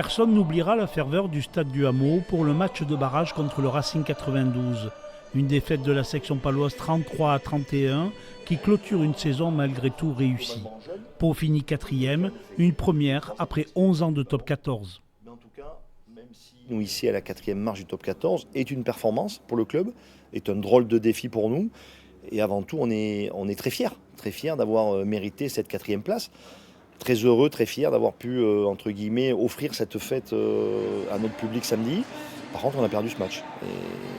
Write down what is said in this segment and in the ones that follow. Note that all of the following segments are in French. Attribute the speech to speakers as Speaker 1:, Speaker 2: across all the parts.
Speaker 1: Personne n'oubliera la ferveur du stade du Hameau pour le match de barrage contre le Racing 92. Une défaite de la section paloise 33-31 qui clôture une saison malgré tout réussie. Pau finit 4e, une première après 11 ans de top 14.
Speaker 2: Nous ici à la 4e marche du top 14 est une performance pour le club, est un drôle de défi pour nous. Et avant tout, on est très fiers d'avoir mérité cette 4e place. Très heureux, très fiers d'avoir pu, entre guillemets, offrir cette fête à notre public samedi. Par contre, on a perdu ce match. Et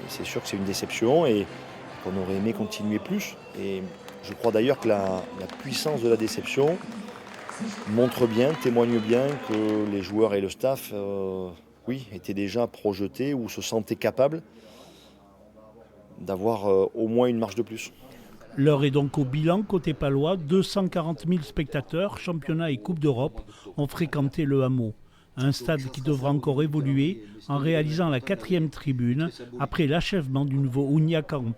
Speaker 2: c'est sûr que c'est une déception et qu'on aurait aimé continuer plus. Et je crois d'ailleurs que la puissance de la déception montre bien, témoigne bien que les joueurs et le staff étaient déjà projetés ou se sentaient capables d'avoir au moins une marche de plus.
Speaker 1: L'heure est donc au bilan côté palois. 240 000 spectateurs, championnat et Coupe d'Europe, ont fréquenté le Hameau. Un stade qui devra encore évoluer en réalisant la 4e tribune après l'achèvement du nouveau Ounia Camp.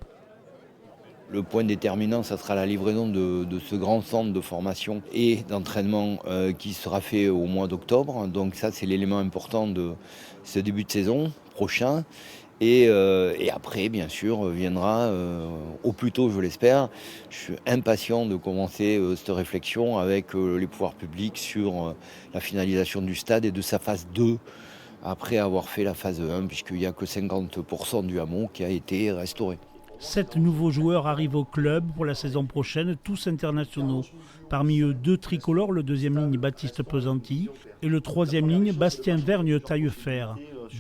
Speaker 3: Le point déterminant, ça sera la livraison de ce grand centre de formation et d'entraînement qui sera fait au mois d'octobre. Donc ça, c'est l'élément important de ce début de saison prochain. Et après, bien sûr, viendra, au plus tôt, je l'espère. Je suis impatient de commencer cette réflexion avec les pouvoirs publics sur la finalisation du stade et de sa phase 2, après avoir fait la phase 1, puisqu'il n'y a que 50% du hameau qui a été restauré.
Speaker 1: 7 nouveaux joueurs arrivent au club pour la saison prochaine, tous internationaux. Parmi eux, 2 tricolores, le 2e ligne Baptiste Pesanti et le 3e ligne Bastien Vergne-Taillefer.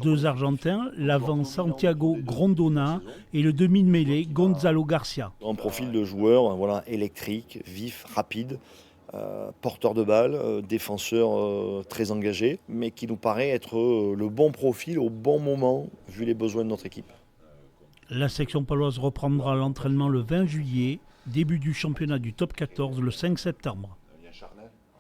Speaker 1: 2 Argentins, l'avant Santiago Grondona et le demi de mêlée Gonzalo Garcia.
Speaker 2: Un profil de joueur électrique, vif, rapide, porteur de balle, défenseur très engagé, mais qui nous paraît être le bon profil au bon moment vu les besoins de notre équipe.
Speaker 1: La section paloise reprendra l'entraînement le 20 juillet, début du championnat du top 14 le 5 septembre.